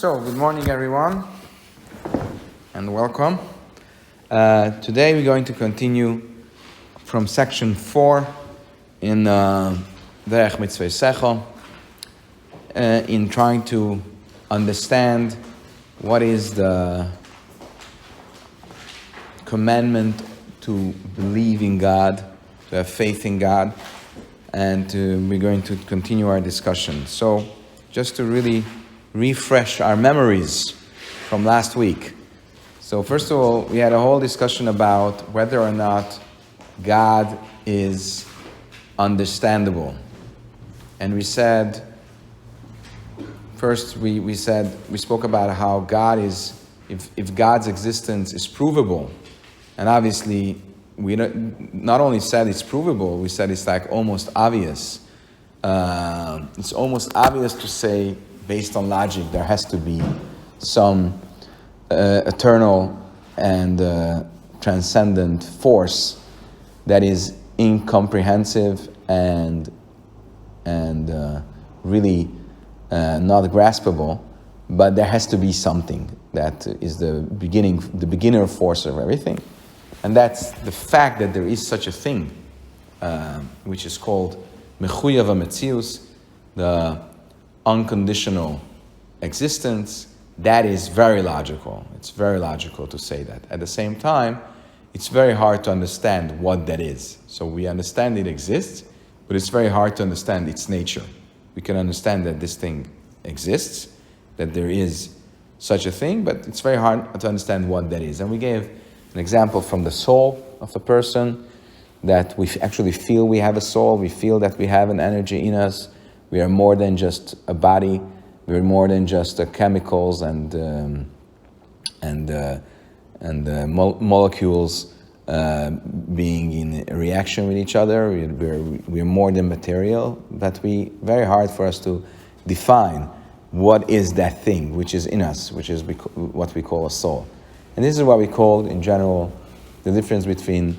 So, good morning everyone, and welcome. Today we're going to continue from section 4 in Derech Mitzvosecha, in trying to understand what is the commandment to believe in God, to have faith in God, and we're going to continue our discussion. So, just to really refresh our memories from last week. So first of all, we had a whole discussion about whether or not God is understandable. And we said, first we spoke about how God is, if God's existence is provable, and obviously we not only said it's provable, we said it's like almost obvious. It's almost obvious to say, based on logic, there has to be some eternal and transcendent force that is incomprehensive and really not graspable, but there has to be something that is the beginner force of everything, and that's the fact that there is such a thing, which is called mechuyav hametzius, the unconditional existence. That is very logical. It's very logical to say that. At the same time, it's very hard to understand what that is. So we understand it exists, but it's very hard to understand its nature. We can understand that this thing exists, that there is such a thing, but it's very hard to understand what that is. And we gave an example from the soul of a person, that we actually feel we have a soul, we feel that we have an energy in us. We are more than just a body. We are more than just chemicals and molecules being in reaction with each other. We are more than material. But very hard for us to define what is that thing which is in us, which is what we call a soul. And this is what we call, in general, the difference between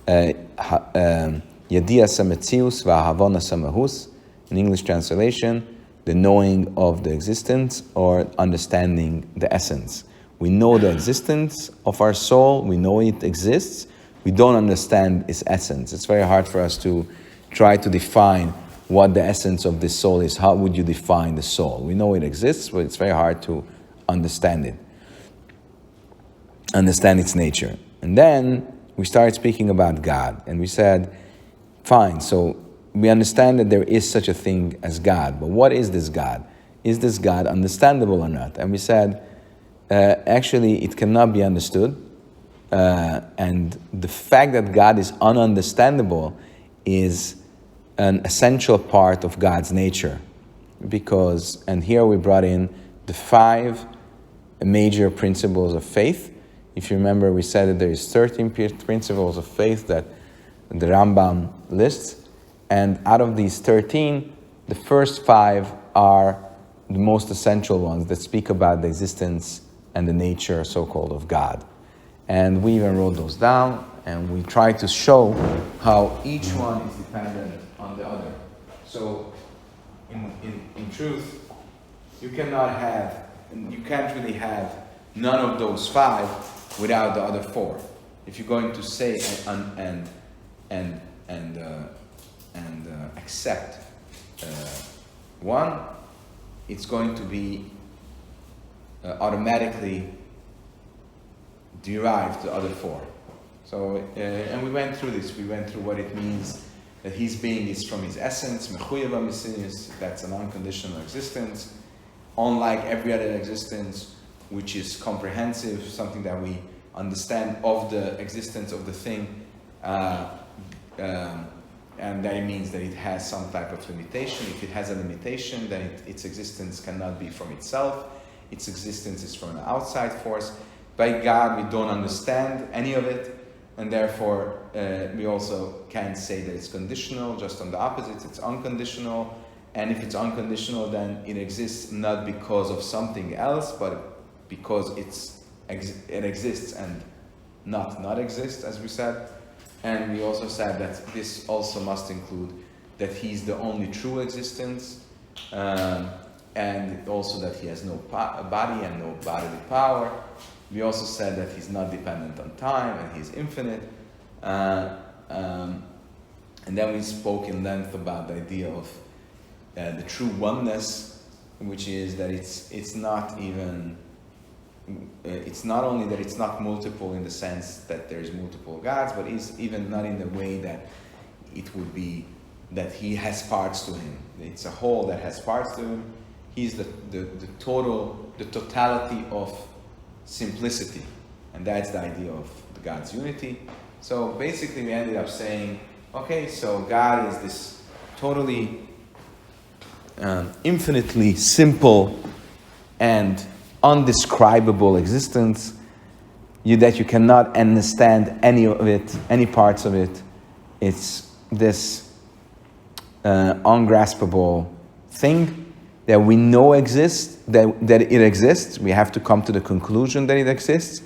Yadias hametzius v'ahavonas hamahus. In English translation, the knowing of the existence or understanding the essence. We know the existence of our soul, we know it exists, we don't understand its essence. It's very hard for us to try to define what the essence of this soul is. How would you define the soul? We know it exists, but it's very hard to understand it, understand its nature. And then we started speaking about God, and we said, fine, so we understand that there is such a thing as God, but what is this God? Is this God understandable or not? And we said, actually, it cannot be understood, and the fact that God is ununderstandable is an essential part of God's nature, because, and here we brought in the 5 major principles of faith. If you remember, we said that there is 13 principles of faith that the Rambam lists. And out of these 13, the first 5 are the most essential ones that speak about the existence and the nature, so-called, of God. And we even wrote those down, and we tried to show how each one is dependent on the other. So, in truth, you can't really have none of those 5 without the other 4. If you're going to say and accept one, it's going to be automatically derived the other 4. So, and we went through this. We went through what it means that his being is from his essence, mechuyav hametzius, that's an unconditional existence, unlike every other existence, which is comprehensive, something that we understand of the existence of the thing, and that it means that it has some type of limitation. If it has a limitation, then its existence cannot be from itself. Its existence is from an outside force. By God, we don't understand any of it, and therefore we also can't say that it's conditional. Just on the opposite, it's unconditional. And if it's unconditional, then it exists not because of something else, but because it exists and not exist, as we said. And we also said that this also must include that he's the only true existence, and also that he has no body and no bodily power. We also said that he's not dependent on time and he's infinite. And then we spoke in length about the idea of the true oneness, which is that it's not even, it's not only that it's not multiple in the sense that there's multiple gods, but it's even not in the way that it would be that he has parts to him. It's a whole that has parts to him. He's the totality of simplicity. And that's the idea of God's unity. So basically we ended up saying, okay, so God is this totally infinitely simple and undescribable existence that you cannot understand any of it, any parts of it. It's this ungraspable thing that we know exists, that it exists. We have to come to the conclusion that it exists,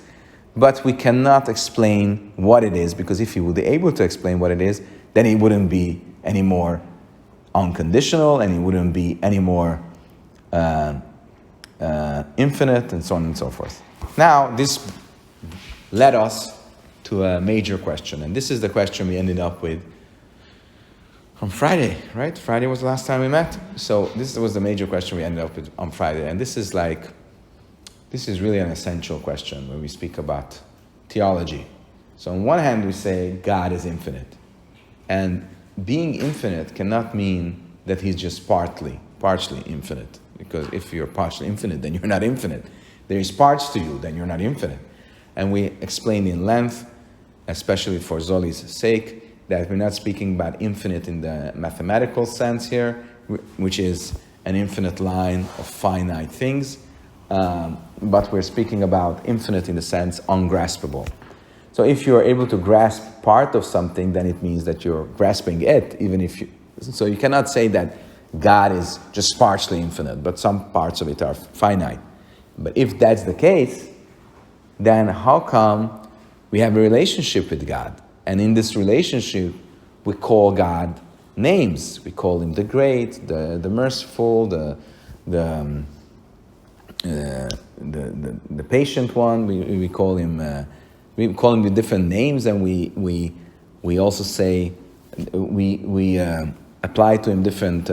but we cannot explain what it is, because if you would be able to explain what it is, then it wouldn't be any more unconditional, and it wouldn't be any more infinite, and so on and so forth. Now, this led us to a major question, and this is the question we ended up with on Friday, right? Friday was the last time we met. So this was the major question we ended up with on Friday, and this is really an essential question when we speak about theology. So on one hand, we say God is infinite, and being infinite cannot mean that he's just partially infinite, because if you're partially infinite, then you're not infinite. There is parts to you, then you're not infinite. And we explained in length, especially for Zoli's sake, that we're not speaking about infinite in the mathematical sense here, which is an infinite line of finite things, but we're speaking about infinite in the sense ungraspable. So if you're able to grasp part of something, then it means that you're grasping it, so you cannot say that God is just partially infinite, but some parts of it are finite. But if that's the case, then how come we have a relationship with God? And in this relationship, we call God names. We call him the great, the merciful, the patient one. We call him with different names, and we also say we apply to him different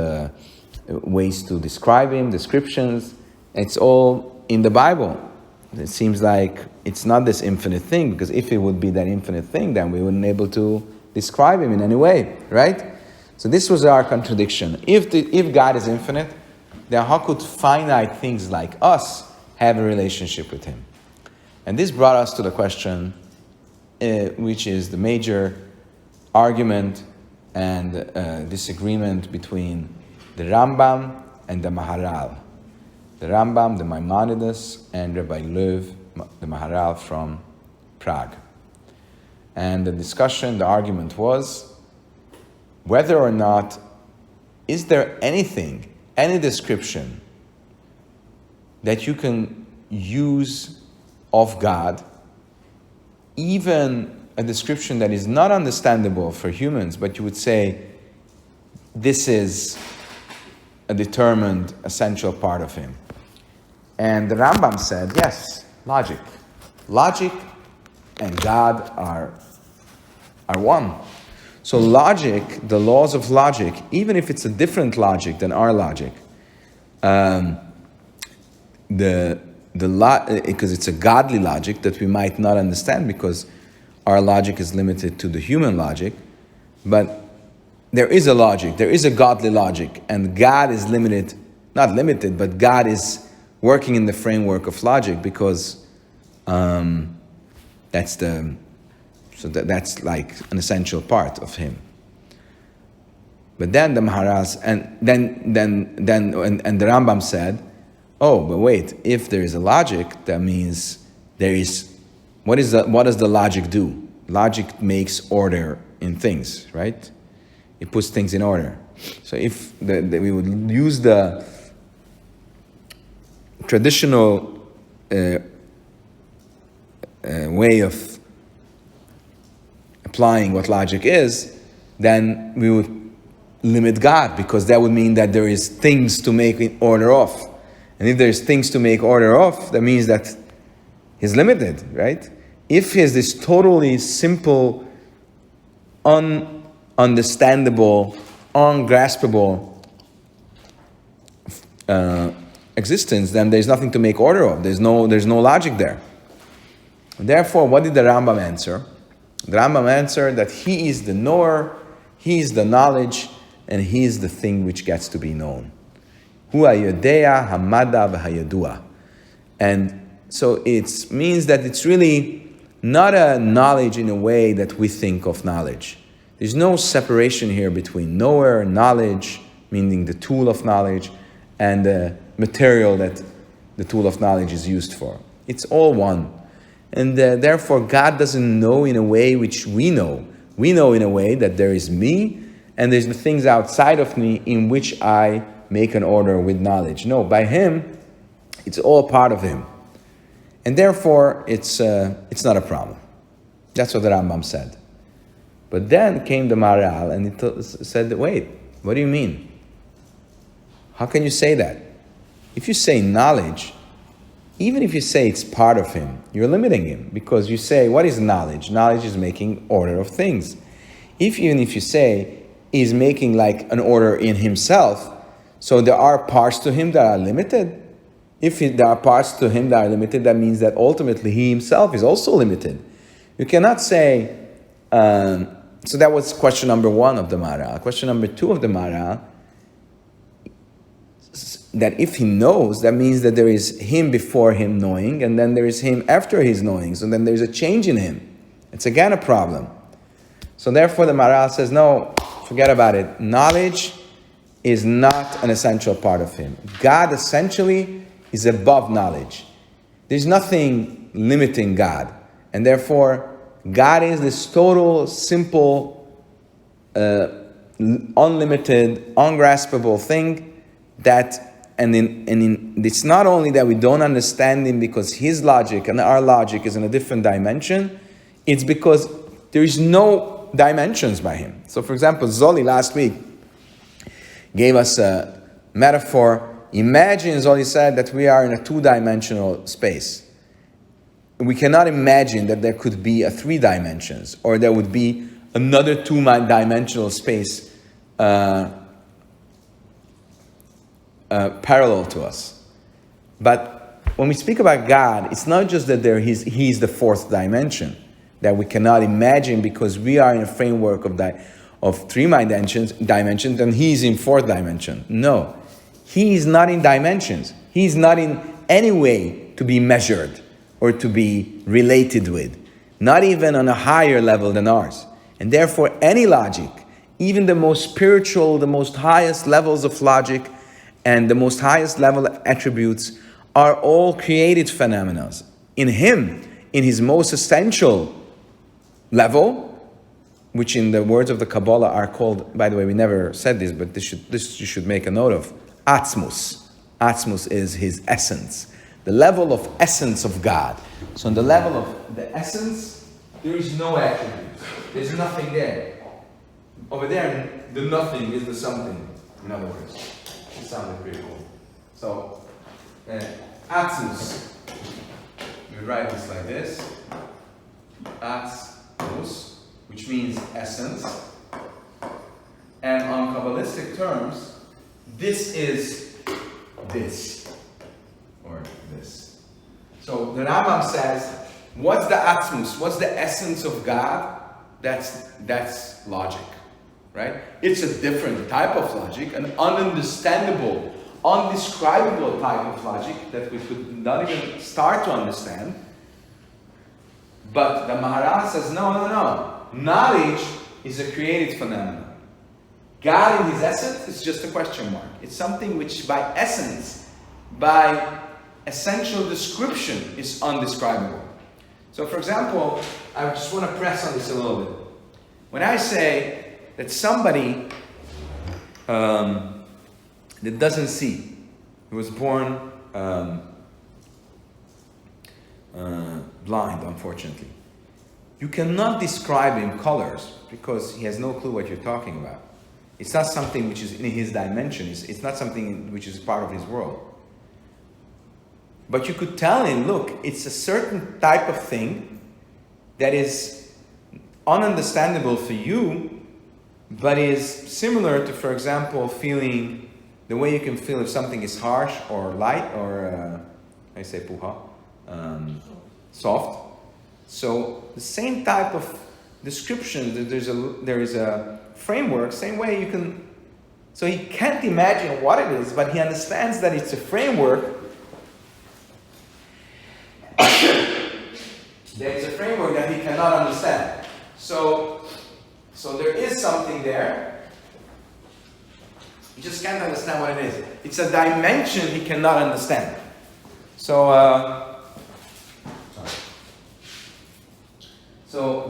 ways to describe him, descriptions. It's all in the Bible. It seems like it's not this infinite thing, because if it would be that infinite thing, then we wouldn't be able to describe him in any way, right? So this was our contradiction. If God is infinite, then how could finite things like us have a relationship with him? And this brought us to the question, which is the major argument and disagreement between the Rambam and the Maharal. The Rambam, the Maimonides, and Rabbi Lev, the Maharal from Prague. And the argument was whether or not is there any description that you can use of God, even a description that is not understandable for humans, but you would say this is a determined, essential part of him. And the Rambam said, yes, logic. Logic and God are one. So logic, the laws of logic, even if it's a different logic than our logic, because it's a godly logic that we might not understand because our logic is limited to the human logic, but there is a logic, there is a godly logic, and God is not limited, but God is working in the framework of logic, because that's like an essential part of him. But then the Maharas and then the Rambam said, oh, but wait, if there is a logic, that means there is what does the logic do? Logic makes order in things, right? It puts things in order. So if we would use the traditional way of applying what logic is, then we would limit God, because that would mean that there is things to make in order of. And if there's things to make order of, that means that he's limited, right? If he has this totally simple, ununderstandable, ungraspable existence, then there's nothing to make order of. There's no logic there. And therefore, what did the Rambam answer? The Rambam answered that he is the knower, he is the knowledge, and he is the thing which gets to be known. Hu hayodea hamada v'hayadua. And so it means that it's really not a knowledge in a way that we think of knowledge. There's no separation here between knower, knowledge, meaning the tool of knowledge, and the material that the tool of knowledge is used for. It's all one. And therefore, God doesn't know in a way which we know. We know in a way that there is me, and there's the things outside of me in which I make an order with knowledge. No, by him, it's all part of him. And therefore, it's not a problem. That's what the Rambam said. But then came the Maharal and he said, wait, what do you mean? How can you say that? If you say knowledge, even if you say it's part of him, you're limiting him, because you say, what is knowledge? Knowledge is making order of things. Even if you say he's making like an order in himself, so there are parts to him that are limited. If there are parts to him that are limited, that means that ultimately he himself is also limited. You cannot say, so that was question number 1 of the Maharal. Question number 2 of the Maharal, that if he knows, that means that there is him before him knowing, and then there is him after his knowing. So then there's a change in him. It's again a problem. So therefore the Maharal says, no, forget about it. Knowledge is not an essential part of him. God essentially is above knowledge. There's nothing limiting God. And therefore, God is this total, simple, unlimited, ungraspable thing that, it's not only that we don't understand him because his logic and our logic is in a different dimension, it's because there is no dimensions by him. So for example, Zoli last week gave us a metaphor. Imagine, Zoli said, that we are in a 2-dimensional space. We cannot imagine that there could be a 3 dimensions, or there would be another 2-dimensional space parallel to us. But when we speak about God, it's not just that he's the 4th dimension that we cannot imagine because we are in a framework of 3 dimensions, and he's in 4th dimension. No, he is not in dimensions. He is not in any way to be measured or to be related with, not even on a higher level than ours. And therefore, any logic, even the most spiritual, the most highest levels of logic, and the most highest level of attributes are all created phenomena. In him, in his most essential level, which in the words of the Kabbalah are called, by the way, we never said this, but this you should make a note of, Atzmus. Atzmus is his essence. The level of essence of God. So on the level of the essence, there is no attributes. There's nothing there. Over there, the nothing is the something, in other words. It sounded pretty cool. So, Atzmus. We write this like this. Atzmus, which means essence. And on Kabbalistic terms, this is this. Or this. So the Rambam says, what's the Atzmus? What's the essence of God? That's logic. Right? It's a different type of logic, an ununderstandable, undescribable type of logic that we could not even start to understand. But the Maharal says, no. Knowledge is a created phenomenon. God in his essence is just a question mark. It's something which by essence, by essential description, is undescribable. So for example, I just want to press on this a little bit. When I say that somebody that doesn't see, he was born blind, unfortunately. You cannot describe him colors because he has no clue what you're talking about. It's not something which is in his dimension. It's not something which is part of his world. But you could tell him, look, it's a certain type of thing that is ununderstandable for you, but is similar to, for example, feeling the way you can feel if something is harsh or light or, I say puha, soft. So the same type of description, there is a framework, same way you can, so he can't imagine what it is, but he understands that it's a framework. There's a framework that he cannot understand. So there is something there. He just can't understand what it is. It's a dimension he cannot understand. So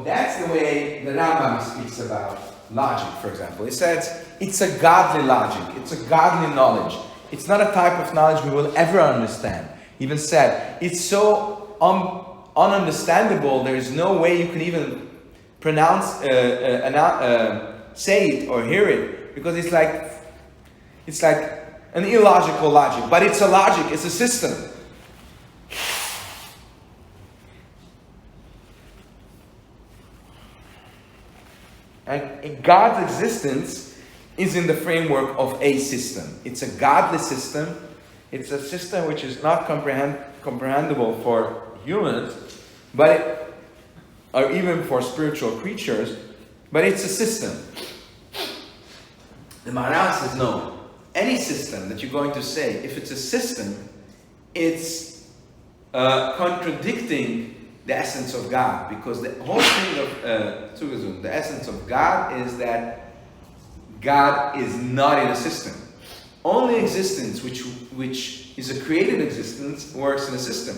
that's the way the Rambam speaks about logic, for example. He says it's a godly logic. It's a godly knowledge. It's not a type of knowledge we will ever understand. He even said it's so ununderstandable, there is no way you can even pronounce, say it or hear it, because it's like an illogical logic, but it's a logic, it's a system. And God's existence is in the framework of a system. It's a godly system. It's a system which is not comprehensible for humans, or even for spiritual creatures, but it's a system. The Maharal says no. Any system that you're going to say, if it's a system, it's contradicting the essence of God, because the whole thing of Tzugazum, the essence of God is that God is not in a system. Only existence which is a created existence works in a system.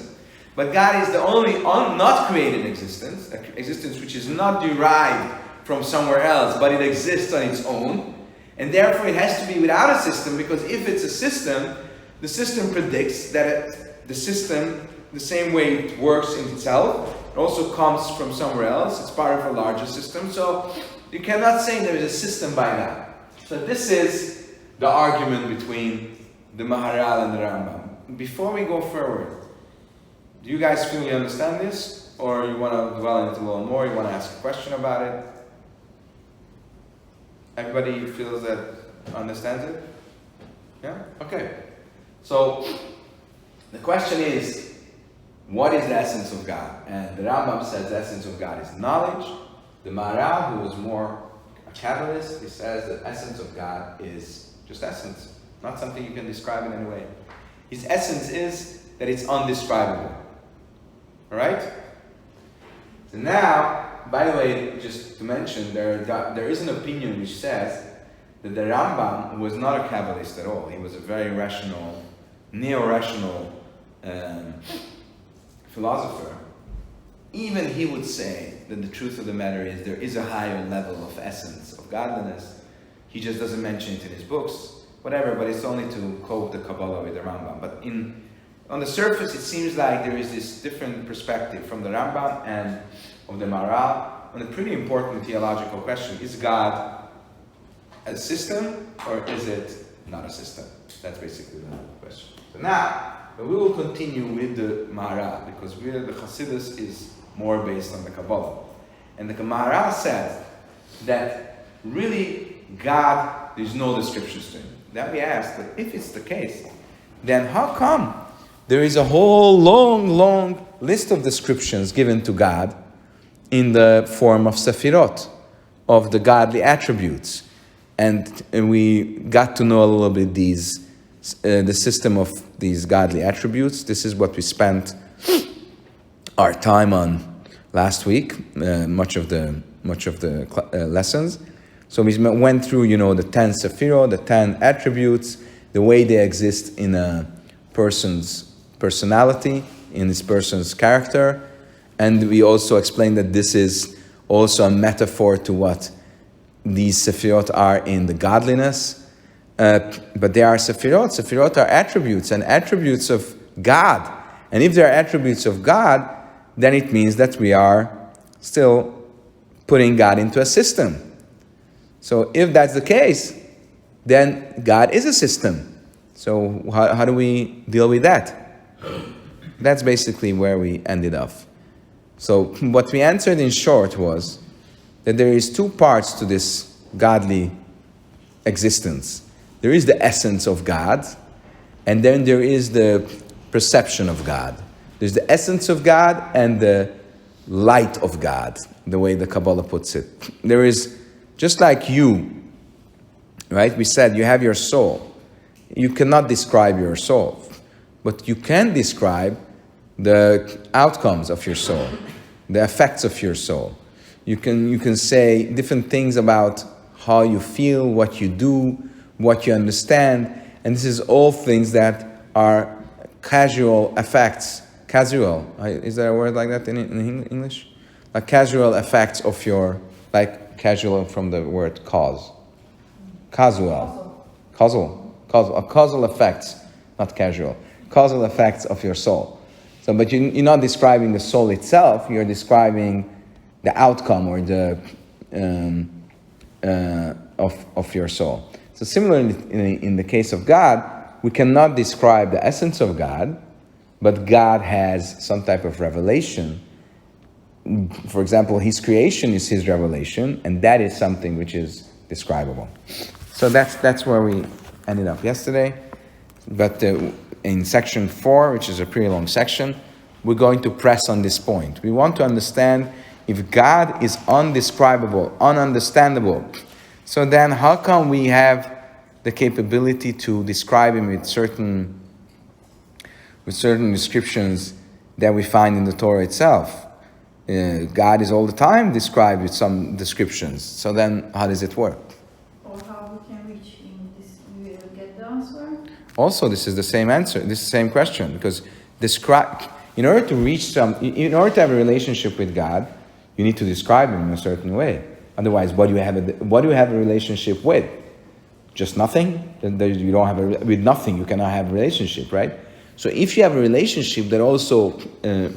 But God is the only not created existence, existence which is not derived from somewhere else, but it exists on its own. And therefore it has to be without a system, because if it's a system, the system predicts that the system, the same way it works in itself, it also comes from somewhere else. It's part of a larger system. So you cannot say there is a system by God. So this is the argument between the Maharal and the Rambam. Before we go forward, do you guys feel you understand this? Or you want to dwell on it a little more? You want to ask a question about it? Everybody feels that understands it? Yeah? Okay. So the question is, what is the essence of God? And the Rambam says the essence of God is knowledge. The Maharal, who is more a Kabbalist, he says the essence of God is just essence, not something you can describe in any way. His essence is that it's undescribable. Alright? So now, by the way, just to mention, there is an opinion which says that the Rambam was not a Kabbalist at all. He was a very rational, neo-rational philosopher. Even he would say that the truth of the matter is there is a higher level of essence of godliness. He just doesn't mention it in his books, whatever, but it's only to quote the Kabbalah with the Rambam. But on the surface, it seems like there is this different perspective from the Rambam and of the Maharal on a pretty important theological question. Is God a system, or is it not a system? That's basically the question. So now, but we will continue with the Maharal, because the Chassidus is more based on the Kabbalah. And the Maharal says that really God, there's no descriptions to him. Then we ask, but if it's the case, then how come there is a whole long list of descriptions given to God in the form of Sefirot, of the godly attributes? And we got to know a little bit the system of these godly attributes. This is what we spent our time on last week, much of the lessons. So we went through, the 10 Sefirot, the 10 attributes, the way they exist in a person's personality, in this person's character. And we also explained that this is also a metaphor to what these Sefirot are in the godliness. But they are Sefirot. Sefirot are attributes, and attributes of God. And if they are attributes of God, then it means that we are still putting God into a system. So if that's the case, then God is a system. So how do we deal with that? That's basically where we ended up. So what we answered in short was that there is two parts to this godly existence. There is the essence of God, and then there is the perception of God. There's the essence of God and the light of God, the way the Kabbalah puts it. There is, just like you, right? We said you have your soul. You cannot describe your soul, but you can describe the outcomes of your soul, the effects of your soul. You can say different things about how you feel, what you do, what you understand, and this is all things that are casual effects. Casual, is there a word like that in English? Like casual effects of your, like casual from the word cause. Causal effects, not casual. Causal effects of your soul. So, but you're not describing the soul itself, you're describing the outcome or the of your soul. So similarly, in the case of God, we cannot describe the essence of God, but God has some type of revelation. For example, His creation is His revelation, and that is something which is describable. So that's where we ended up yesterday. But in section 4, which is a pretty long section, we're going to press on this point. We want to understand if God is undescribable, ununderstandable, so then how come we have the capability to describe Him with certain descriptions that we find in the Torah itself? God is all the time described with some descriptions. So then how does it work? Or how we can reach in this, we will get the answer? Also, this is the same answer. This is the same question, because in order to have a relationship with God, you need to describe Him in a certain way. Otherwise, what do you have a relationship with? Just nothing? You don't have with nothing. You cannot have a relationship, right? So if you have a relationship that also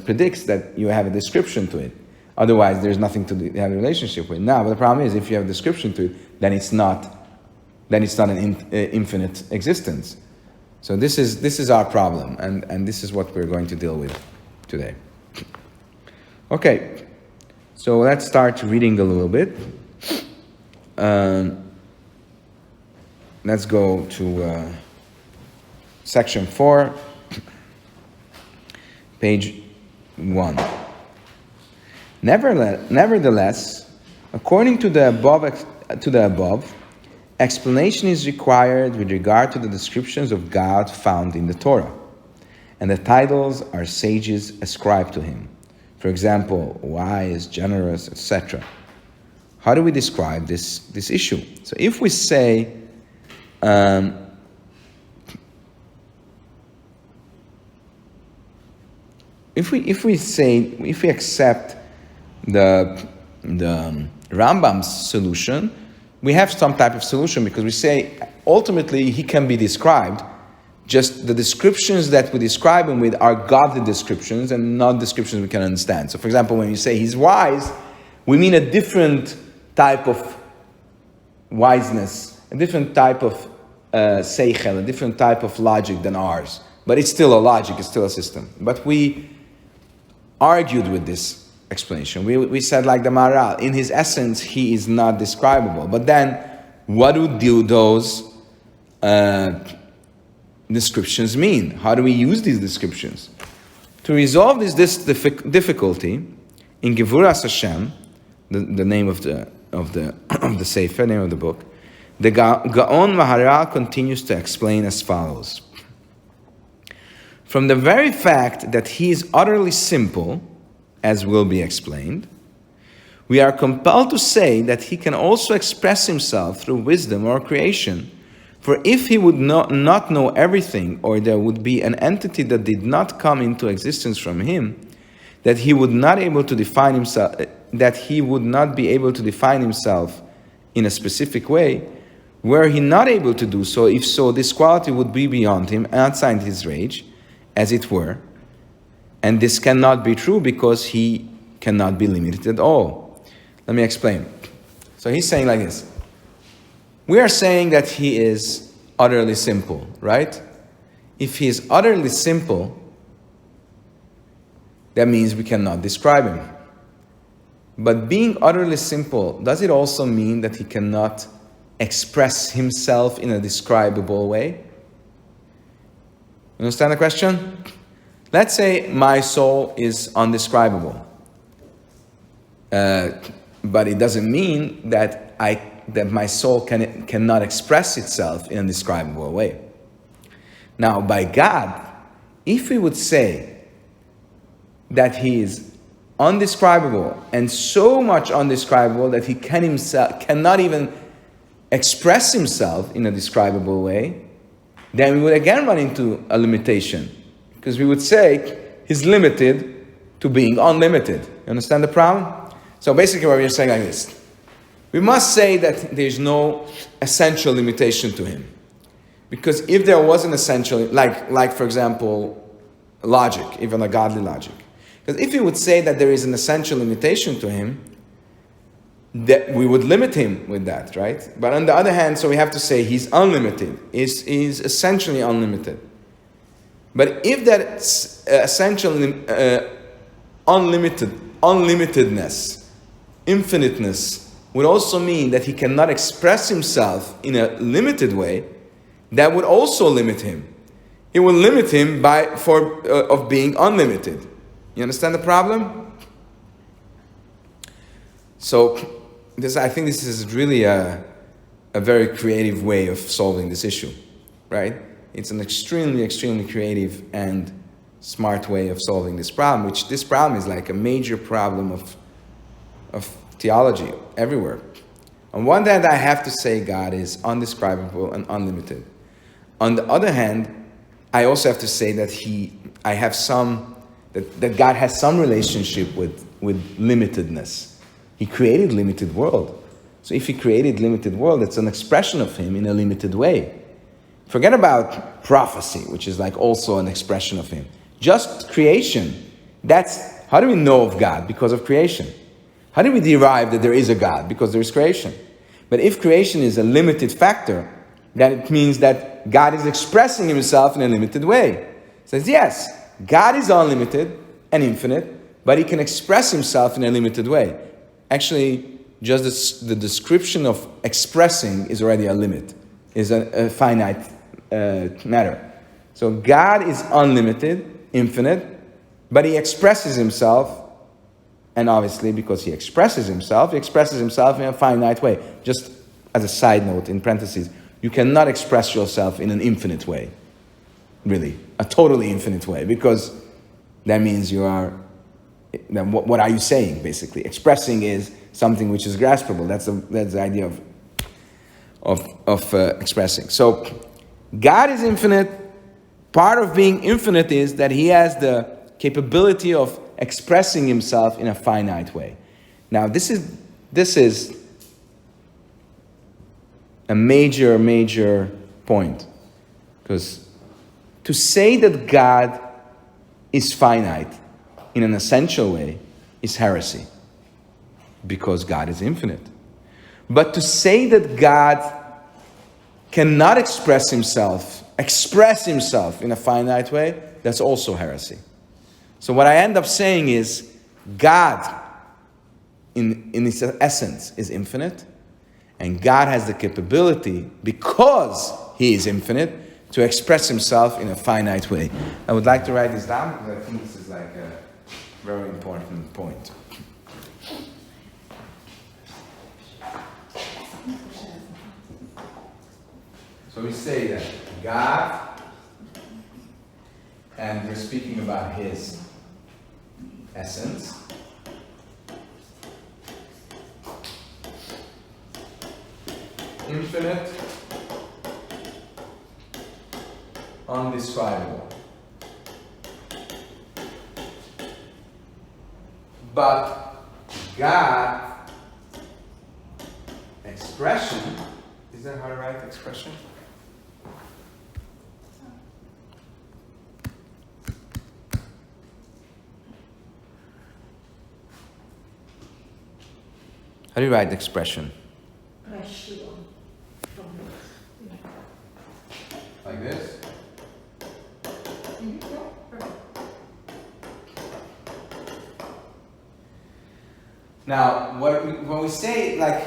predicts that you have a description to it, otherwise there's nothing to have a relationship with. Now, but the problem is, if you have a description to it, then it's not an infinite existence. So this is our problem, and this is what we're going to deal with today. Okay, so let's start reading a little bit. Let's go to section 4, page 1. Nevertheless, according to the above, explanation is required with regard to the descriptions of God found in the Torah, and the titles our sages ascribe to Him. For example, wise, generous, etc. How do we describe this issue? So if we say, if we accept the Rambam's solution, we have some type of solution, because we say ultimately He can be described. Just the descriptions that we describe Him with are godly descriptions and not descriptions we can understand. So for example, when you say He's wise, we mean a different type of wiseness, a different type of seichel, a different type of logic than ours. But it's still a logic, it's still a system. But we argued with this explanation. We said, like the Maharal, in his essence, He is not describable. But then, what do those descriptions mean? How do we use these descriptions? To resolve this difficulty, in Gevuras Hashem, the name of the Sefer, name of the book, the Gaon Maharal continues to explain as follows. From the very fact that He is utterly simple, as will be explained, we are compelled to say that He can also express Himself through wisdom or creation. For if He would not know everything, or there would be an entity that did not come into existence from Him, that He would not be able to define Himself in a specific way, were He not able to do so, if so, this quality would be beyond Him, outside His range, as it were. And this cannot be true, because He cannot be limited at all. Let me explain. So he's saying like this. We are saying that he is utterly simple, right? If he is utterly simple, that means we cannot describe him. But being utterly simple, does it also mean that he cannot express himself in a describable way? You understand the question? Let's say my soul is undescribable. But it doesn't mean that my soul cannot express itself in a describable way. Now, by God, if we would say that he is undescribable and so much undescribable that he cannot even express himself in a describable way, then we would again run into a limitation, because we would say he's limited to being unlimited. You understand the problem? So basically what we're saying like this: we must say that there's no essential limitation to him. Because if there was an essential, like for example, logic, even a godly logic. Because if we would say that there is an essential limitation to him, that we would limit him with that, right? But on the other hand, so we have to say he's unlimited, is essentially unlimited. But if that essential unlimitedness, infiniteness, would also mean that he cannot express himself in a limited way, that would also limit him. It will limit him of being unlimited. You understand the problem? So, I think this is really a very creative way of solving this issue, right? It's an extremely, extremely creative and smart way of solving this problem, which this problem is like a major problem of theology everywhere. On one hand, I have to say God is undescribable and unlimited. On the other hand, I also have to say that that God has some relationship with limitedness. He created limited world. So if he created limited world, it's an expression of him in a limited way. Forget about prophecy, which is like also an expression of him. Just creation. How do we know of God? Because of creation. How do we derive that there is a God? Because there is creation. But if creation is a limited factor, then it means that God is expressing himself in a limited way. It says, yes, God is unlimited and infinite, but he can express himself in a limited way. Actually, just the description of expressing is already a limit, is a finite matter. So God is unlimited, infinite, but he expresses himself, and obviously because he expresses himself in a finite way. Just as a side note, in parentheses, you cannot express yourself in an infinite way, really, a totally infinite way, because that means then what are you saying, basically? Expressing is something which is graspable. That's the idea of expressing. So God is infinite. Part of being infinite is that he has the capability of expressing himself in a finite way. Now, this is a major point, because to say that God is finite in an essential way is heresy, because God is infinite. But to say that God cannot express himself in a finite way, that's also heresy. So what I end up saying is God in its essence is infinite, and God has the capability, because he is infinite, to express himself in a finite way. I would like to write this down because I think this is like a very important point. So we say that God, and we're speaking about his essence, infinite, undescribable. But God, expression, is that how to write expression? How do you write expression? Pressure from Now, when we say, like,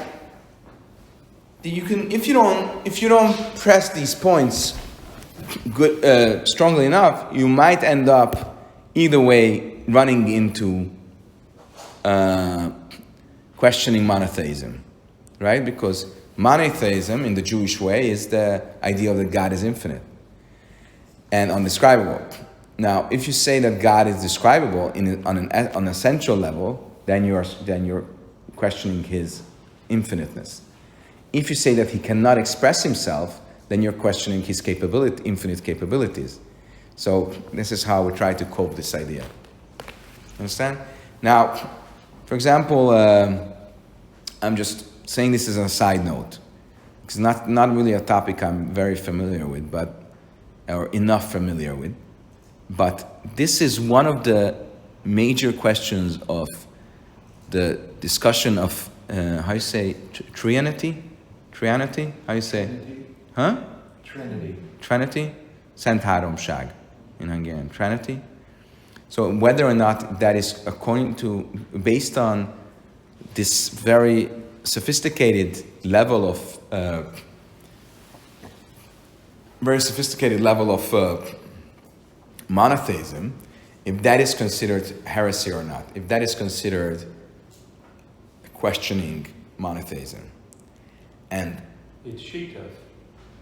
you can, if you don't press these points strongly enough, you might end up either way running into questioning monotheism, right? Because monotheism in the Jewish way is the idea that God is infinite and undescribable. Now, if you say that God is describable on an essential level, then you're questioning his infiniteness. If you say that he cannot express himself, then you're questioning his infinite capabilities. So this is how we try to cope this idea. Understand? Now, for example, I'm just saying this as a side note. It's not really a topic I'm very familiar with, or enough familiar with. But this is one of the major questions of the discussion of, how you say, Trinity? Trinity? How you say? Trinity. Huh? Trinity. Trinity? Szent Háromság in Hungarian. Trinity? So whether or not that is based on this very sophisticated level of monotheism, if that is considered heresy or not, if that is considered questioning monotheism. And it's shituf.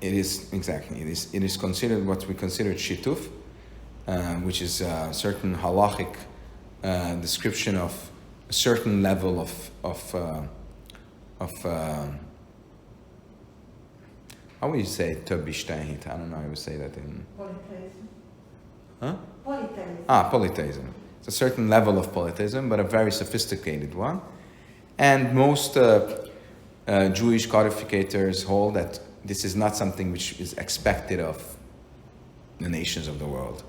It is, exactly, it is considered what we consider shituf, which is a certain halachic description of a certain level of how would you say több istenhit? I don't know how you would say that in... Polytheism. Huh? Polytheism. Polytheism. It's a certain level of polytheism, but a very sophisticated one. And most Jewish codificators hold that this is not something which is expected of the nations of the world.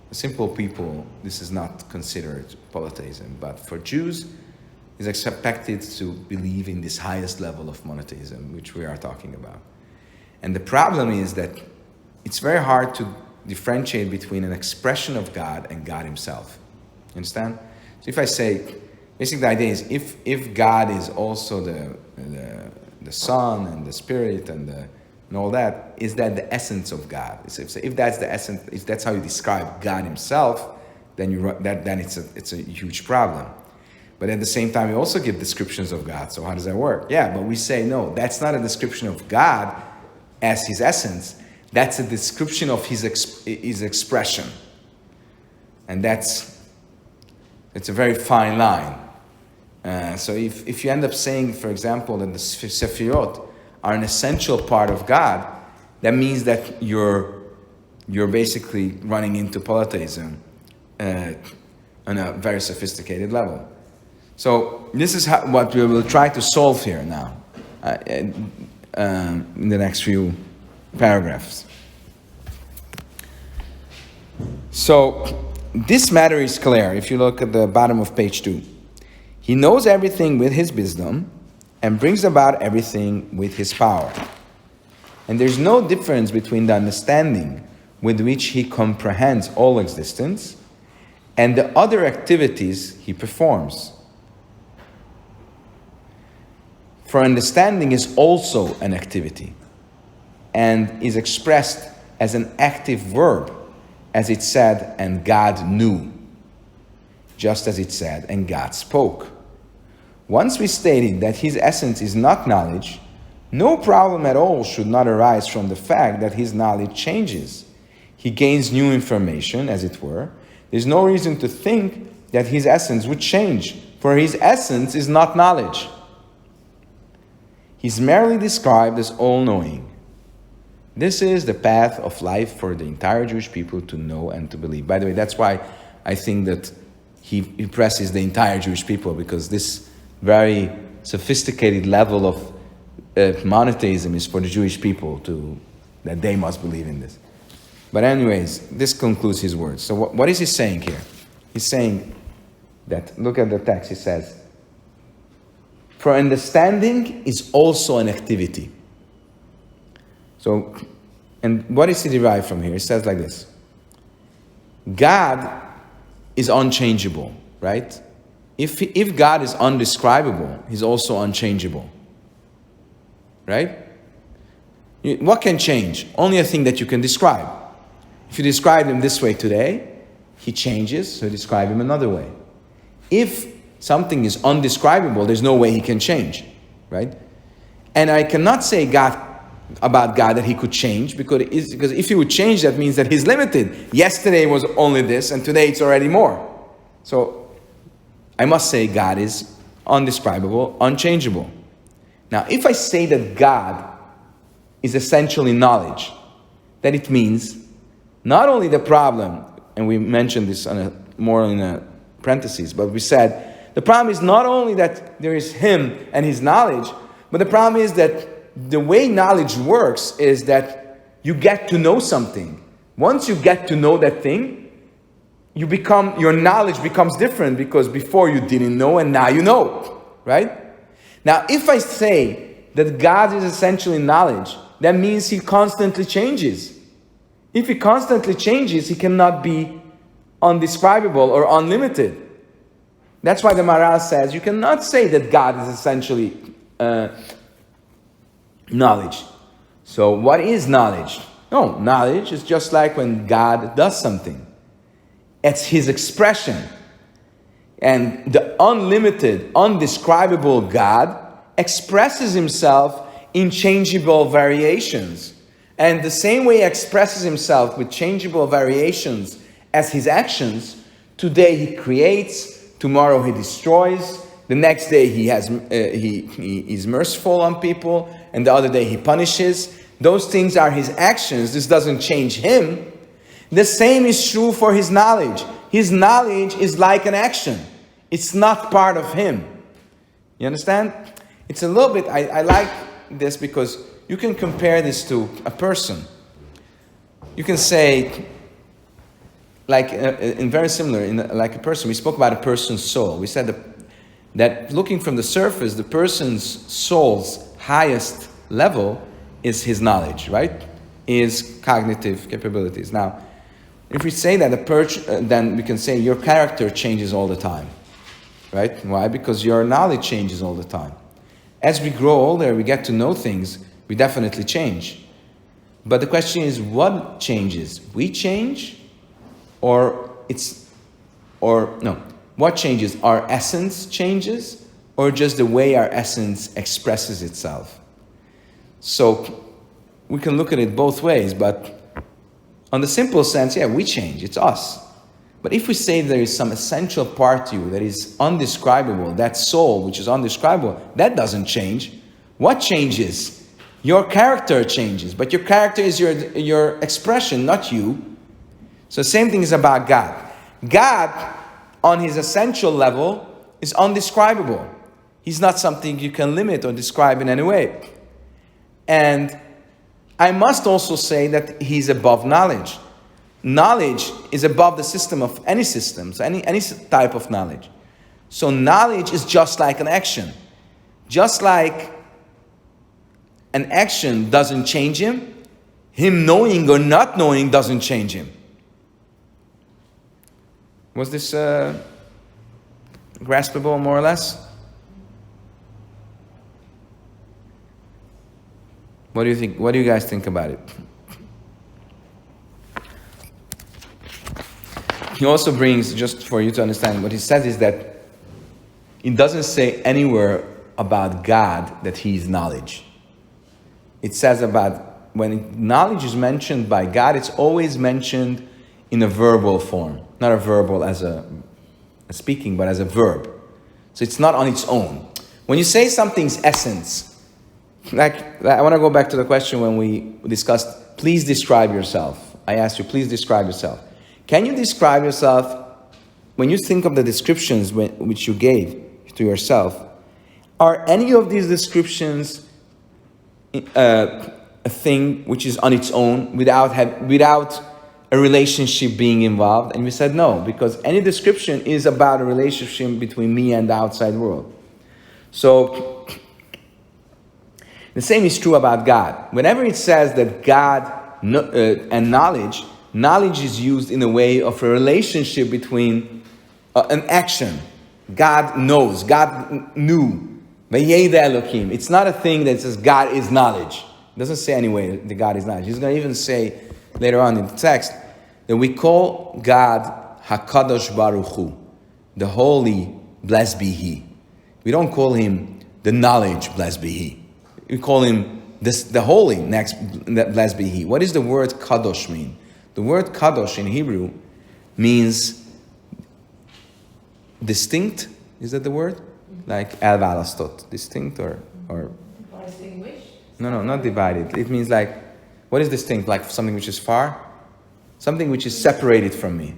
The simple people, this is not considered polytheism, but for Jews, it's expected to believe in this highest level of monotheism, which we are talking about. And the problem is that it's very hard to differentiate between an expression of God and God himself. You understand? So if I say, basically the idea is if God is also the Son and the Spirit and all that, is that the essence of God? If that's the essence, if that's how you describe God himself, then it's a huge problem. But at the same time, we also give descriptions of God. So how does that work? Yeah, but we say, no, that's not a description of God as his essence. That's a description of his expression. And it's a very fine line. So if you end up saying, for example, that the Sefirot are an essential part of God, that means that you're basically running into polytheism on a very sophisticated level. So this is what we will try to solve here now in the next few paragraphs. So this matter is clear if you look at the bottom of page 2. He knows everything with his wisdom and brings about everything with his power. And there's no difference between the understanding with which he comprehends all existence and the other activities he performs. For understanding is also an activity and is expressed as an active verb, as it said, and God knew, just as it said, and God spoke. Once we stated that his essence is not knowledge, no problem at all should not arise from the fact that his knowledge changes. He gains new information, as it were. There's no reason to think that his essence would change, for his essence is not knowledge. He's merely described as all-knowing. This is the path of life for the entire Jewish people to know and to believe. By the way, that's why I think that he impresses the entire Jewish people, because this very sophisticated level of monotheism is for the Jewish people that they must believe in this. But anyways, this concludes his words. So what is he saying here? He's saying that, look at the text, he says, for understanding is also an activity. So, and what is he derived from here? He says like this. God is unchangeable, right? If God is undescribable, he's also unchangeable. Right? What can change? Only a thing that you can describe. If you describe him this way today, he changes, so you describe him another way. If something is undescribable, there's no way he can change. Right? And I cannot say about God that he could change, because if he would change, that means that he's limited. Yesterday was only this, and today it's already more. So I must say God is undescribable, unchangeable. Now, if I say that God is essentially knowledge, then it means not only the problem, and we mentioned this more in a parentheses, but we said the problem is not only that there is him and his knowledge, but the problem is that the way knowledge works is that you get to know something. Once you get to know that thing, your knowledge becomes different, because before you didn't know and now you know, right? Now, if I say that God is essentially knowledge, that means he constantly changes. If he constantly changes, he cannot be undescribable or unlimited. That's why the Maharal says you cannot say that God is essentially knowledge. So what is knowledge? No, knowledge is just like when God does something. It's his expression. And the unlimited, undescribable God expresses himself in changeable variations. And the same way he expresses himself with changeable variations as his actions, today he creates, tomorrow he destroys, the next day he is merciful on people, and the other day he punishes. Those things are his actions. This doesn't change him. The same is true for his knowledge. His knowledge is like an action. It's not part of him. You understand? It's a little bit, I like this because you can compare this to a person. You can say, like, in very similar, like a person, we spoke about a person's soul. We said that looking from the surface, the person's soul's highest level is his knowledge, right? Is cognitive capabilities. Now, if we say that then we can say your character changes all the time, right? Why? Because your knowledge changes all the time. As we grow older, we get to know things, we definitely change. But the question is, what changes? We change, what changes? Our essence changes, or just the way our essence expresses itself? So we can look at it both ways, but on the simple sense, yeah, we change, it's us. But if we say there is some essential part to you that is undescribable, that soul which is undescribable, that doesn't change. What changes? Your character changes, but your character is your expression, not you. So same thing is about God. God, on his essential level, is undescribable. He's not something you can limit or describe in any way. And I must also say that he's above knowledge. Knowledge is above the system of any systems, any type of knowledge. So knowledge is just like an action. Just like an action doesn't change him knowing or not knowing doesn't change him. Was this graspable, more or less? What do you think? What do you guys think about it? He also brings, just for you to understand, what he says is that it doesn't say anywhere about God that he is knowledge. It says about, when knowledge is mentioned by God, it's always mentioned in a verbal form. Not a verbal as a speaking, but as a verb. So it's not on its own. When you say something's essence, like, I want to go back to the question when we discussed, please describe yourself. I asked you, please describe yourself. Can you describe yourself, when you think of the descriptions which you gave to yourself, are any of these descriptions a thing which is on its own without a relationship being involved? And we said no, because any description is about a relationship between me and the outside world. So the same is true about God. Whenever it says that God and knowledge is used in a way of a relationship between an action. God knows. God knew. Vayeda Elohim. It's not a thing that says God is knowledge. It doesn't say anyway that God is knowledge. He's going to even say later on in the text that we call God HaKadosh Baruch Hu, the Holy, blessed be He. We don't call Him the knowledge, blessed be He. We call Him the Holy, next, blessed be He. What does the word Kadosh mean? The word Kadosh in Hebrew means distinct. Is that the word? Like al valastot, distinct or Distinguished? no, not divided. It means like, what is distinct? Like something which is far, something which is separated from me,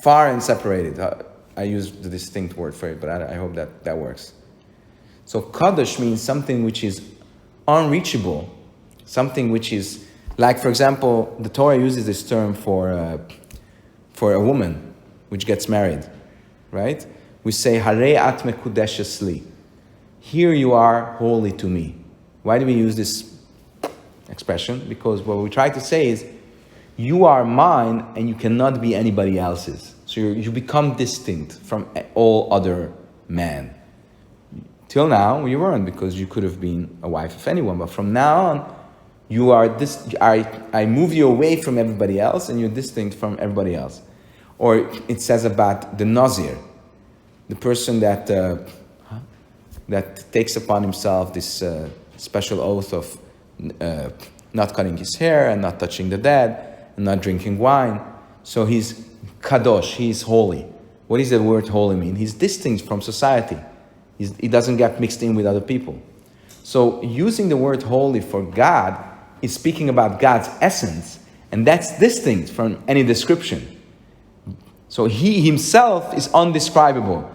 far and separated. I use the distinct word for it, but I hope that works. So kadosh means something which is unreachable, something which is like, for example, the Torah uses this term for a woman which gets married, right? We say, Harei at mekudeshes li. Here you are holy to me. Why do we use this expression? Because what we try to say is, you are mine and you cannot be anybody else's. So you become distinct from all other men. Till now, you weren't, because you could have been a wife of anyone. But from now on, you are this. I move you away from everybody else, and you're distinct from everybody else. Or it says about the Nazir, the person that takes upon himself this special oath of not cutting his hair and not touching the dead and not drinking wine. So he's kadosh, he's holy. What does the word holy mean? He's distinct from society. He doesn't get mixed in with other people. So using the word holy for God is speaking about God's essence, and that's distinct from any description. So he himself is undescribable,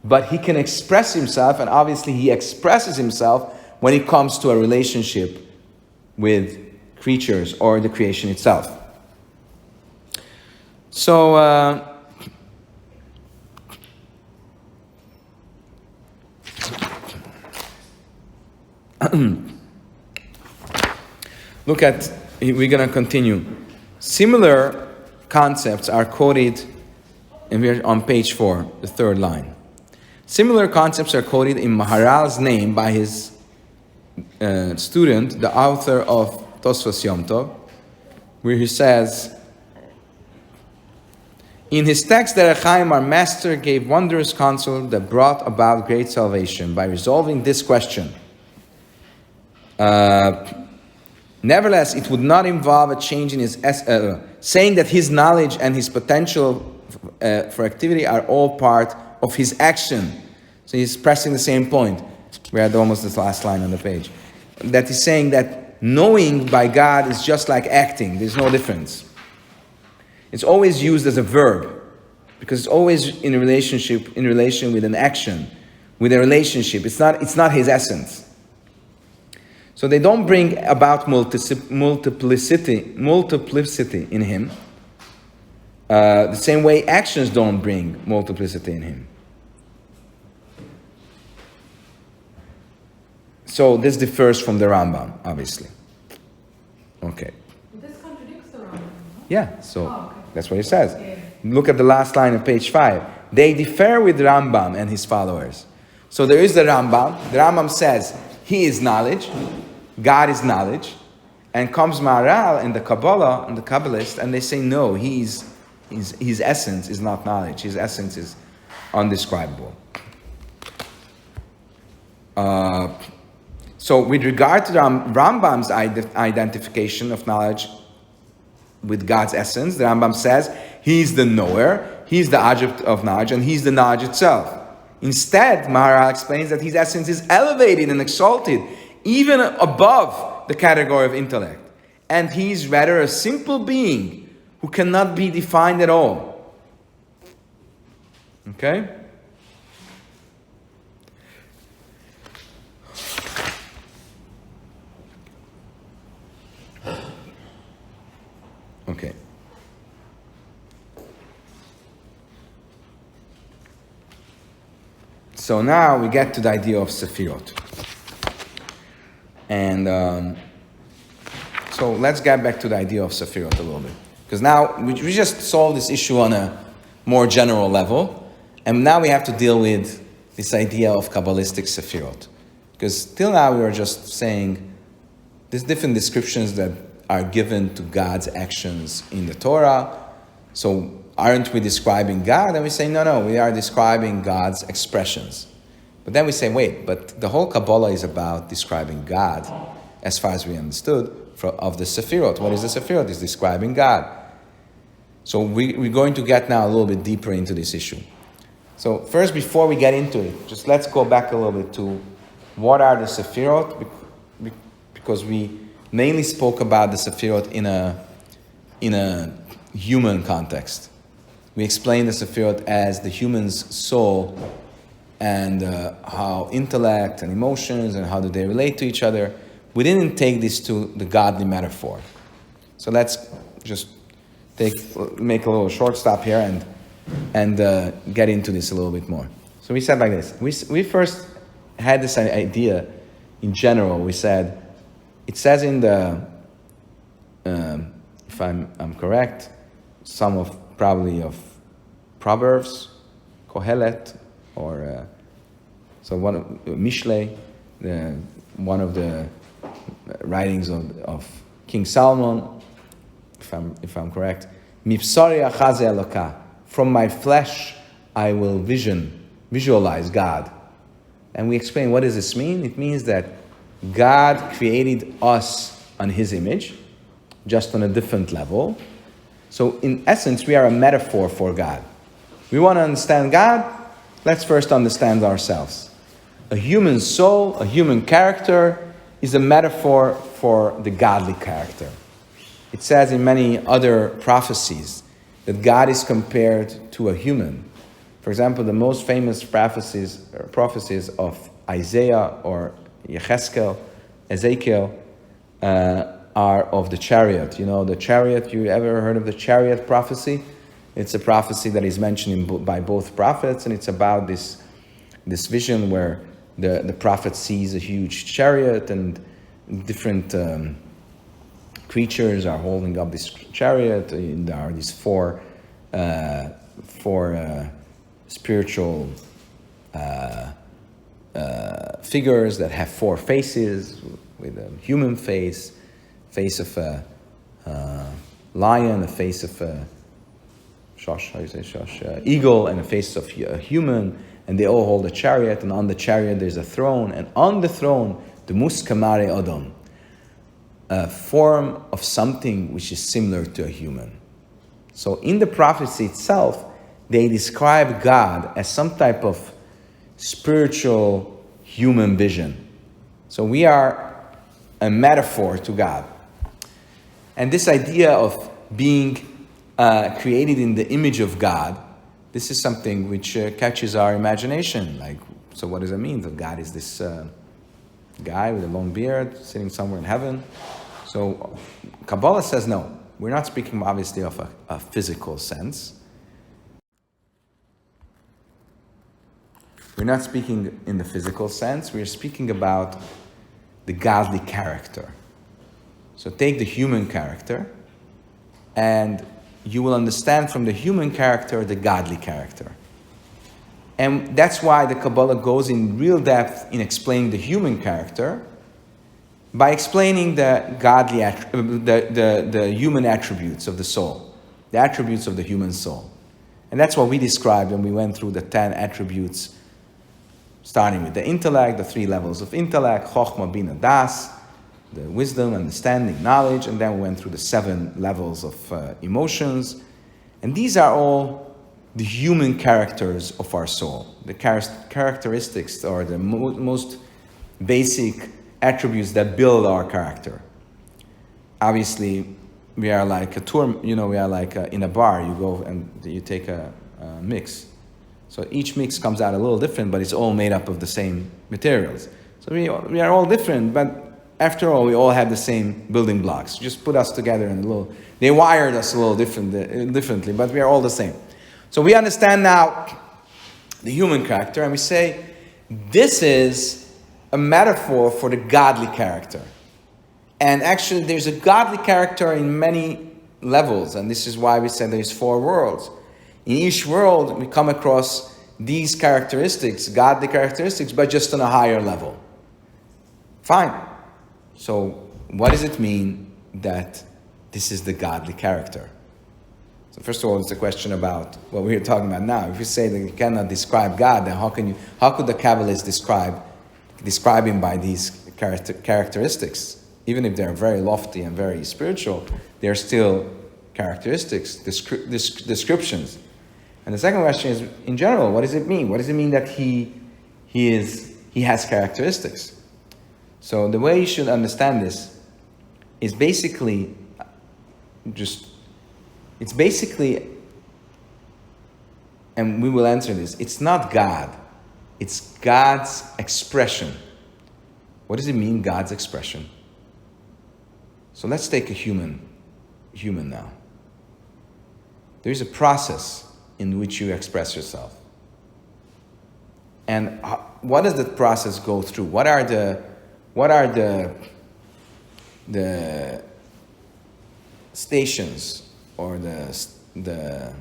but he can express himself, and obviously he expresses himself when it comes to a relationship with creatures or the creation itself. So, look at, we're going to continue. Similar concepts are quoted, and we're on page 4, the third line. Similar concepts are quoted in Maharal's name by his student, the author of Tosfos Yom Tov, where he says, in his text, Derech Chaim, our master gave wondrous counsel that brought about great salvation by resolving this question. Nevertheless, it would not involve a change in his saying that his knowledge and his potential for activity are all part of his action. So he's pressing the same point. We're at almost this last line on the page. That he's saying that knowing by God is just like acting. There's no difference. It's always used as a verb, because it's always in relation with an action, with a relationship. It's not his essence. So they don't bring about multiplicity in him. The same way actions don't bring multiplicity in him. So this differs from the Rambam, obviously. Okay. This contradicts the Rambam, no? Yeah, so okay. That's what it says. Yeah. Look at the last line of page 5. They differ with Rambam and his followers. So there is the Rambam. The Rambam says, he is knowledge, God is knowledge. And comes Maharal and the Kabbalah and the Kabbalist, and they say, no, his essence is not knowledge. His essence is undescribable. So with regard to Rambam's identification of knowledge with God's essence, the Rambam says he's the knower, he's the object of knowledge, and he's the knowledge itself. Instead, Maharal explains that his essence is elevated and exalted, even above the category of intellect. And he's rather a simple being who cannot be defined at all. Okay? Okay. So now we get to the idea of Sefirot. And so let's get back to the idea of Sefirot a little bit. Because now we just solved this issue on a more general level. And now we have to deal with this idea of Kabbalistic Sefirot. Because till now we were just saying there's different descriptions that are given to God's actions in the Torah. So aren't we describing God? And we say, no, we are describing God's expressions. But then we say, wait, but the whole Kabbalah is about describing God, as far as we understood, of the Sefirot. What is the Sefirot? It's describing God. So we're going to get now a little bit deeper into this issue. So first, before we get into it, just let's go back a little bit to what are the Sefirot, because we mainly spoke about the Sefirot in a human context. We explained the Sefirot as the human's soul and how intellect and emotions and how do they relate to each other. We didn't take this to the godly metaphor. So let's just make a little short stop here and get into this a little bit more. So we said like this. We first had this idea in general. We said, it says in the, if I'm correct, some of Proverbs, Kohelet, or so one of Mishlei, one of the writings of King Solomon, if I'm correct, Mipsari achaze Eloka, from my flesh I will visualize God. And we explain, what does this mean? It means that God created us on His image, just on a different level. So in essence, we are a metaphor for God. We want to understand God, let's first understand ourselves. A human soul, a human character, is a metaphor for the godly character. It says in many other prophecies that God is compared to a human. For example, the most famous prophecies of Isaiah or Ezekiel are of the chariot. You know, the chariot, you ever heard of the chariot prophecy? It's a prophecy that is mentioned by both prophets, and it's about this vision where the prophet sees a huge chariot and different creatures are holding up this chariot. There are these four spiritual figures that have four faces, with a human face of a lion, a face of a eagle, and a face of a human, and they all hold a chariot, and on the chariot there's a throne, and on the throne, the muskamare odom, a form of something which is similar to a human. So in the prophecy itself, they describe God as some type of spiritual human vision. So we are a metaphor to God. And this idea of being created in the image of God, this is something which catches our imagination. Like, so what does it mean that God is this guy with a long beard sitting somewhere in heaven? So Kabbalah says no. We're not speaking obviously of a physical sense. We're not speaking in the physical sense. We're speaking about the godly character. So take the human character, and you will understand from the human character the godly character. And that's why the Kabbalah goes in real depth in explaining the human character by explaining the godly, the human attributes of the soul, the attributes of the human soul. And that's what we described when we went through the 10 attributes, starting with the intellect, the 3 levels of intellect, Chochmah, Bina, Das, the wisdom, understanding, knowledge, and then we went through the 7 levels of emotions. And these are all the human characters of our soul, the characteristics or the most basic attributes that build our character. Obviously, we are like a tour, we are like in a bar, you go and you take a mix. So each mix comes out a little different, but it's all made up of the same materials. So we are all different, but after all, we all have the same building blocks. Just put us together in they wired us a little differently, but we are all the same. So we understand now the human character, and we say, this is a metaphor for the godly character. And actually, there's a godly character in many levels, and this is why we said there's 4 worlds. In each world, we come across these characteristics, godly characteristics, but just on a higher level. Fine. So what does it mean that this is the godly character? So first of all, it's a question about what we're talking about now. If you say that you cannot describe God, then how could the Kabbalists describe him by these characteristics? Even if they're very lofty and very spiritual, they're still characteristics, descriptions. And the second question is, in general, what does it mean? What does it mean that he has characteristics? So the way you should understand this is basically and we will answer this, it's not God, it's God's expression. What does it mean, God's expression? So let's take a human now. There is a process in which you express yourself. And what does that process go through? What are the stations, or the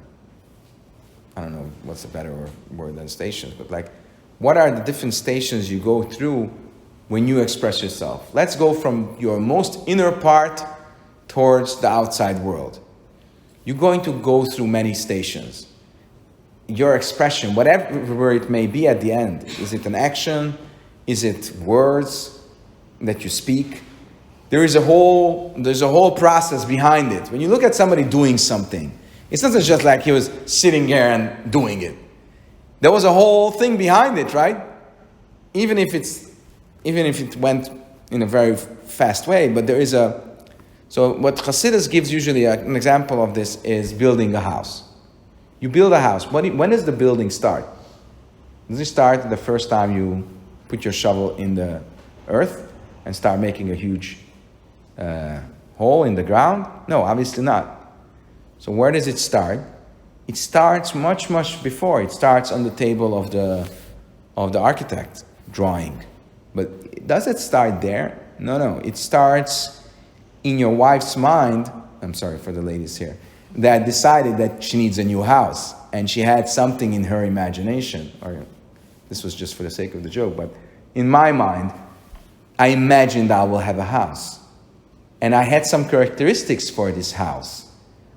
I don't know what's a better word than stations, but like, what are the different stations you go through when you express yourself? Let's go from your most inner part towards the outside world. You're going to go through many stations. Your expression, whatever it may be at the end, is it an action? Is it words that you speak? There's a whole process behind it. When you look at somebody doing something, it's not just like he was sitting there and doing it. There was a whole thing behind it, right? Even if it went in a very fast way, but there is a. So what Hasidus gives usually an example of this is building a house. You build a house. When does the building start? Does it start the first time you put your shovel in the earth and start making a huge hole in the ground? No, obviously not. So where does it start? It starts much, much before. It starts on the table of the architect drawing. But does it start there? No. It starts in your wife's mind. I'm sorry for the ladies here. That decided that she needs a new house. And she had something in her imagination. Or this was just for the sake of the joke. But in my mind, I imagined I will have a house. And I had some characteristics for this house.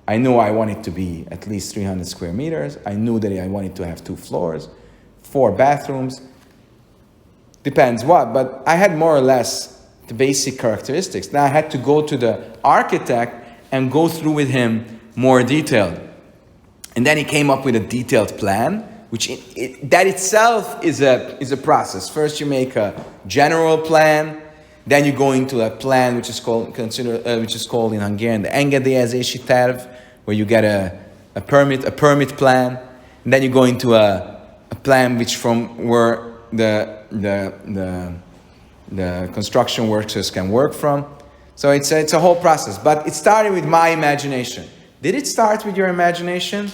I knew I wanted to be at least 300 square meters. I knew that I wanted to have 2 floors, 4 bathrooms. Depends what, but I had more or less the basic characteristics. Now I had to go to the architect and go through with him more detailed. And then he came up with a detailed plan, which that itself is a process. First you make a general plan, then you go into a plan which is called in Hungarian the engedélyezési terv, where you get a permit plan, and then you go into a plan which from where the construction workers can work from. So it's a whole process, but it started with my imagination. Did it start with your imagination?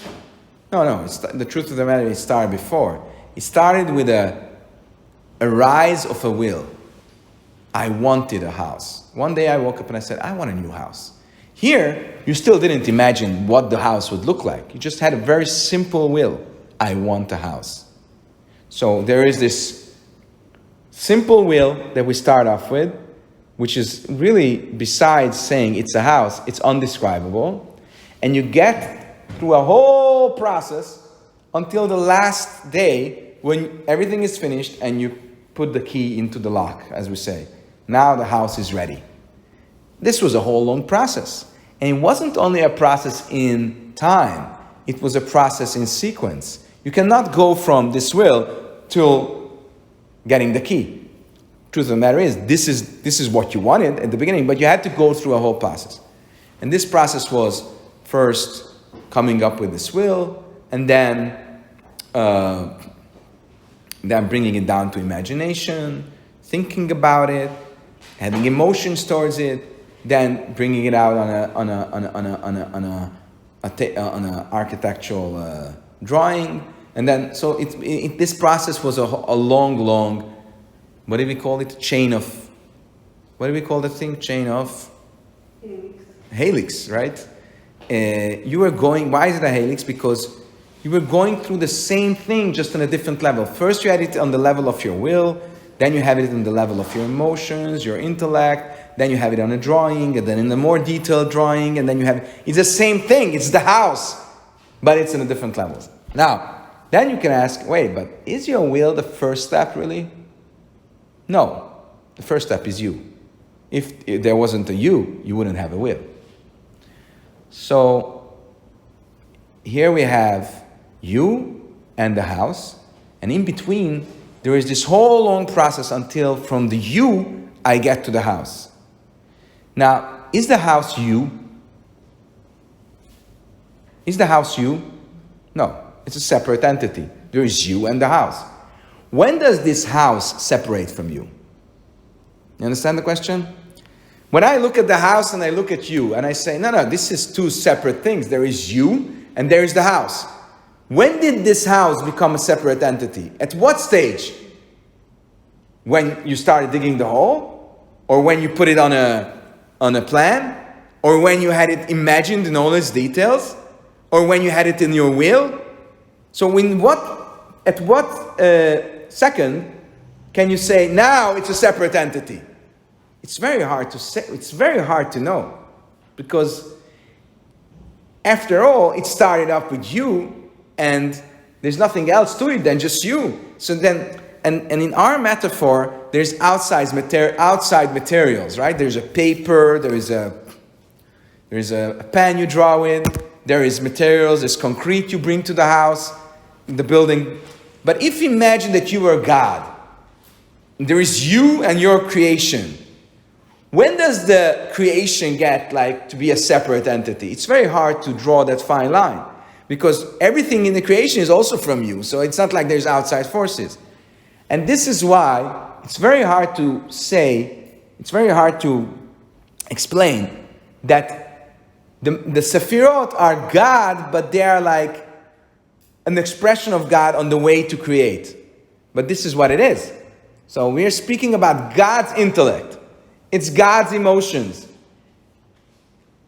No. The truth of the matter, it started before. It started with a rise of a will. I wanted a house. One day I woke up and I said, I want a new house. Here, you still didn't imagine what the house would look like. You just had a very simple will. I want a house. So there is this simple will that we start off with, which is really, besides saying it's a house, it's undescribable. And you get through a whole process until the last day when everything is finished and you put the key into the lock, as we say. Now the house is ready. This was a whole long process. And it wasn't only a process in time, it was a process in sequence. You cannot go from this will till getting the key. Truth of the matter is, this is what you wanted at the beginning, but you had to go through a whole process. And this process was first coming up with this will, and then bringing it down to imagination, thinking about it, having emotions towards it, then bringing it out on an architectural drawing, and then so this process was a long. What do we call it? Chain of. What do we call the thing? Chain of. Helix. Helix, right? You were going. Why is it a helix? Because You were going through the same thing, just on a different level. First you had it on the level of your will, then you have it on the level of your emotions, your intellect, then you have it on a drawing, and then in a more detailed drawing, and then you have... It's the same thing, it's the house, but it's in a different levels. Now, then you can ask, wait, but is your will the first step, really? No. The first step is you. If there wasn't a you wouldn't have a will. So, here we have you and the house, and in between, there is this whole long process until from the you, I get to the house. Now, is the house you? Is the house you? No, it's a separate entity. There is you and the house. When does this house separate from you? You understand the question? When I look at the house and I look at you and I say, no, this is two separate things. There is you and there is the house. When did this house become a separate entity? At what stage? When you started digging the hole? Or when you put it on a plan? Or when you had it imagined in all its details? Or when you had it in your will? So at what second can you say, now it's a separate entity? It's very hard to say. It's very hard to know. Because after all, it started up with you, and there's nothing else to it than just you. So then, and in our metaphor, there's outside materials, right? There's a paper, there's a pen you draw with, there is materials, there's concrete you bring to the house, the building. But if you imagine that you are God, there is you and your creation. When does the creation get to be a separate entity? It's very hard to draw that fine line, because everything in the creation is also from you. So it's not like there's outside forces. And this is why it's very hard to say, it's very hard to explain that the Sefirot are God, but they are like an expression of God on the way to create. But this is what it is. So we are speaking about God's intellect. It's God's emotions.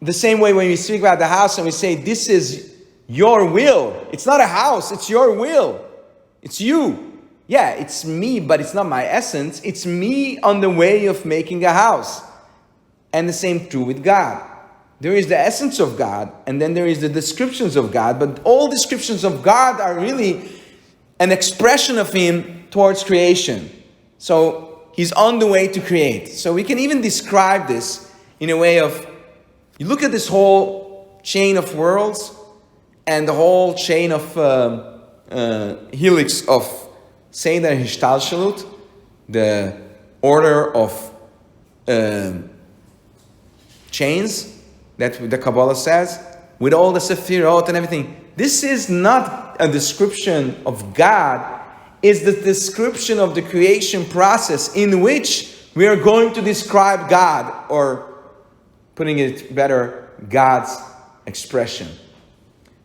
The same way when we speak about the house and we say, this is your will. It's not a house, it's your will. It's you. Yeah, it's me, but it's not my essence. It's me on the way of making a house. And the same true with God. There is the essence of God, and then there is the descriptions of God, but all descriptions of God are really an expression of Him towards creation. So He's on the way to create. So we can even describe this in a way of, you look at this whole chain of worlds, and the whole chain of helix of Seder Hishtalshalut, the order of chains that the Kabbalah says, with all the Sefirot and everything. This is not a description of God, it's the description of the creation process in which we are going to describe God, or putting it better, God's expression.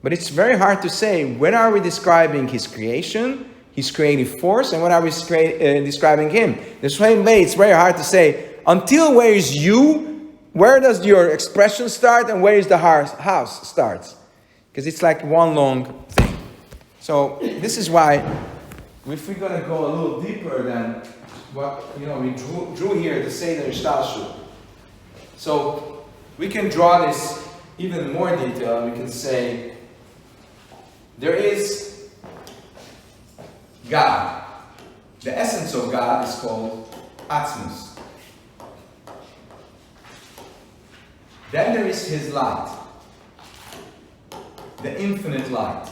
But it's very hard to say, when are we describing His creation, His creative force, and when are we describing Him? The same way, it's very hard to say, until where is you, where does your expression start, and where is the house starts? Because it's like one long thing. So this is why, if we're going to go a little deeper than what we drew here to say the Ishtalshu. So we can draw this even more detail, and we can say, there is God. The essence of God is called Atzmus. Then there is His light, the infinite light.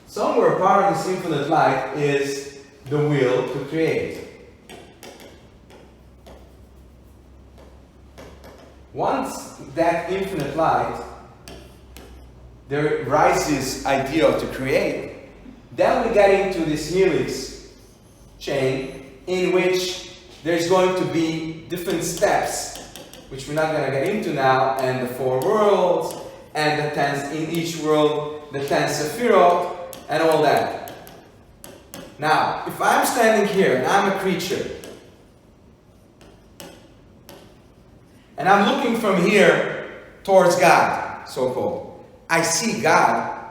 Somewhere part of this infinite light is the will to create. Once that infinite light, there rises idea to create, then we get into this helix chain in which there's going to be different steps, which we're not going to get into now, and the 4 worlds, and the 10 in each world, the 10 Sefirot, and all that. Now, if I'm standing here and I'm a creature, and I'm looking from here towards God, so-called. I see God,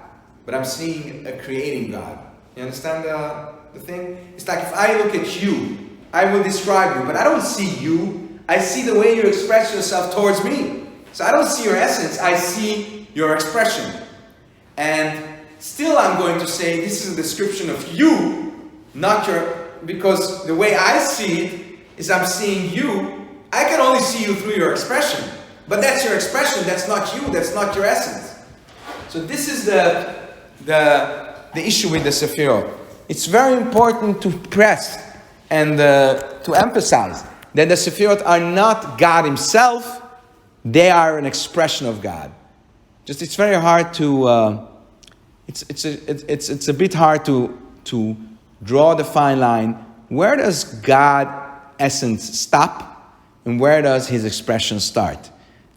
but I'm seeing a creating God. You understand the thing? It's like if I look at you, I will describe you, but I don't see you. I see the way you express yourself towards me. So I don't see your essence, I see your expression. And still I'm going to say this is a description of you, not your, because the way I see it is I'm seeing you. I can only see you through your expression. But that's your expression, that's not you, that's not your essence. So this is the issue with the Sephirot. It's very important to press and to emphasize that the Sephirot are not God himself, they are an expression of God. Just it's very hard to it's a bit hard to draw the fine line. Where does God essence stop and where does his expression start?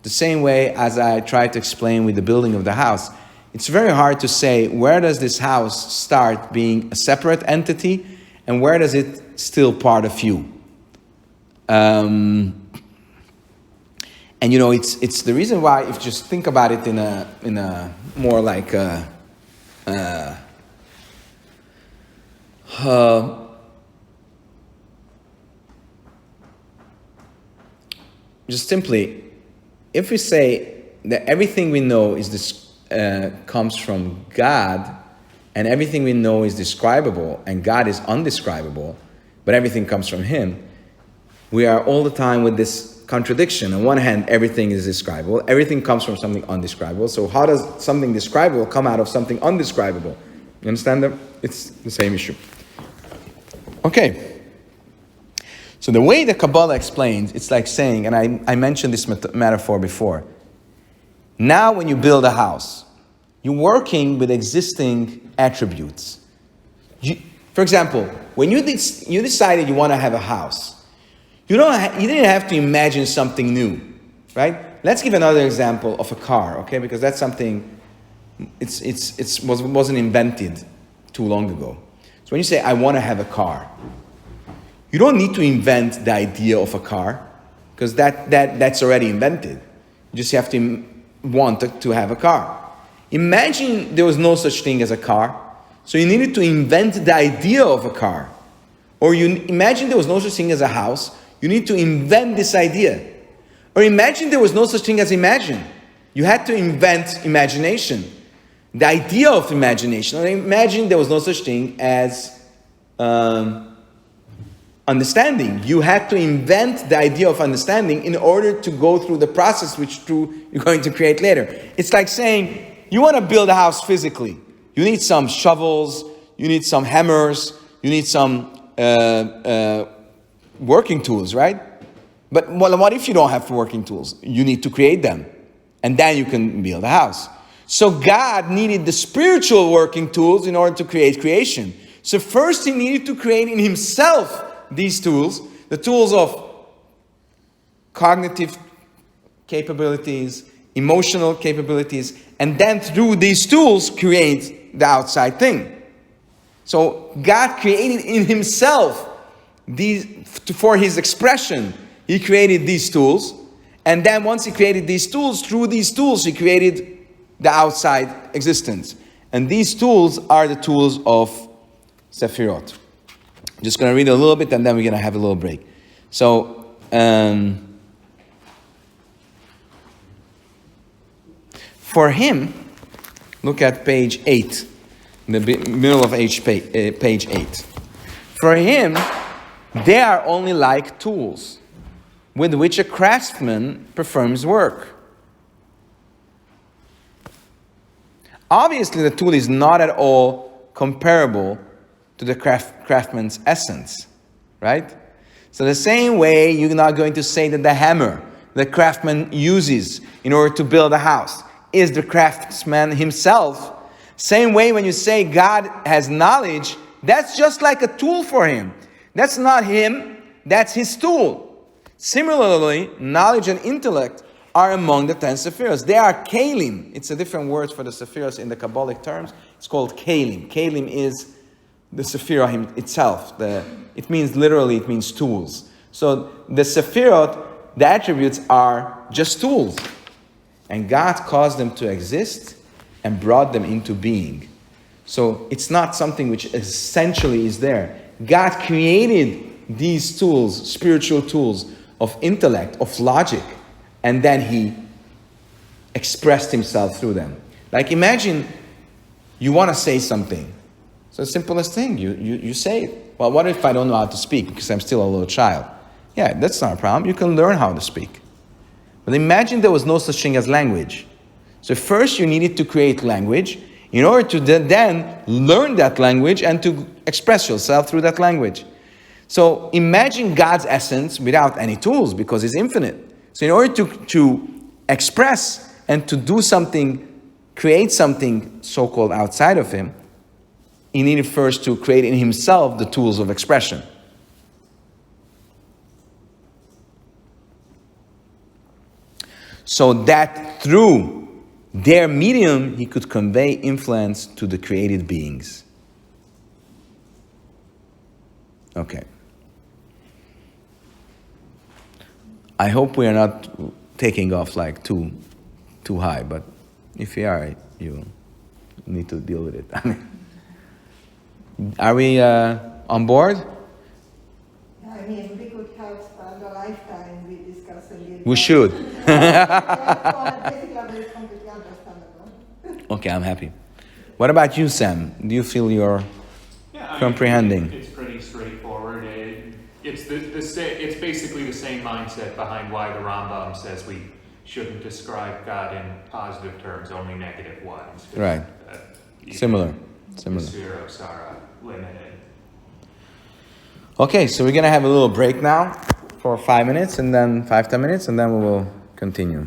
The same way as I tried to explain with the building of the house, it's very hard to say where does this house start being a separate entity and where does it still part of you. And you know, it's the reason why, if you just think about it in a more like just simply, if we say that everything we know is this comes from God, and everything we know is describable, and God is undescribable, but everything comes from Him, we are all the time with this contradiction. On one hand, everything is describable, everything comes from something undescribable. So how does something describable come out of something undescribable? You understand that? It's the same issue. Okay. So the way the Kabbalah explains, it's like saying, and I mentioned this metaphor before. Now when you build a house, you're working with existing attributes. For example, when you decided you want to have a house, you didn't have to imagine something new, right? Let's give another example of a car, okay? Because that's something wasn't invented too long ago. So when you say I want to have a car, you don't need to invent the idea of a car because that's already invented. You just have to want to have a car. Imagine there was no such thing as a car, so you needed to invent the idea of a car. Or you imagine there was no such thing as a house, you need to invent this idea. Or imagine there was no such thing as imagine. You had to invent imagination. The idea of imagination. Or imagine there was no such thing as understanding. You had to invent the idea of understanding in order to go through the process which you're going to create later. It's like saying, you want to build a house physically. You need some shovels, you need some hammers, you need some working tools, right? But what if you don't have working tools? You need to create them. And then you can build a house. So God needed the spiritual working tools in order to create creation. So first he needed to create in himself these tools, the tools of cognitive capabilities, emotional capabilities, and then through these tools create the outside thing. So God created in himself for his expression, he created these tools, and then once he created these tools, through these tools he created the outside existence. And these tools are the tools of Sephirot. I'm just going to read a little bit and then we're going to have a little break. So, for him, look at page 8, in the middle of page 8. For him, they are only like tools with which a craftsman performs work. Obviously, the tool is not at all comparable to the craftsman's essence, right? So the same way you're not going to say that the hammer the craftsman uses in order to build a house is the craftsman himself. Same way when you say God has knowledge, that's just like a tool for him. That's not him, that's his tool. Similarly, knowledge and intellect are among the 10 Sephiros. They are Kalim. It's a different word for the Sephiros in the Kabbalistic terms. It's called Kalim. Kalim is the Sephirah itself. It means tools. So the Sephirot, the attributes are just tools. And God caused them to exist and brought them into being. So it's not something which essentially is there. God created these tools, spiritual tools of intellect, of logic, and then he expressed himself through them. Like imagine you want to say something. So the simplest thing, you say it. Well, what if I don't know how to speak because I'm still a little child? Yeah, that's not a problem. You can learn how to speak. But imagine there was no such thing as language. So first you needed to create language in order to then learn that language and to express yourself through that language. So imagine God's essence without any tools because it's infinite. So in order to express and to do something, create something so-called outside of him, he needed first to create in himself the tools of expression. So that through their medium, he could convey influence to the created beings. Okay. I hope we are not taking off like too high, but if you are, you need to deal with it. I mean, are we on board? I mean, we could have spent a lifetime we discussing it. We should. Basically, it's completely understandable. Okay, I'm happy. What about you, Sam? Do you feel you're comprehending? It's pretty straightforward. It's basically the same mindset behind why the Rambam says we shouldn't describe God in positive terms, only negative ones. Right. Similar. Zero, Sarah, limited. Okay, so we're going to have a little break now for 5 minutes and then 5-10 minutes, and then we will continue.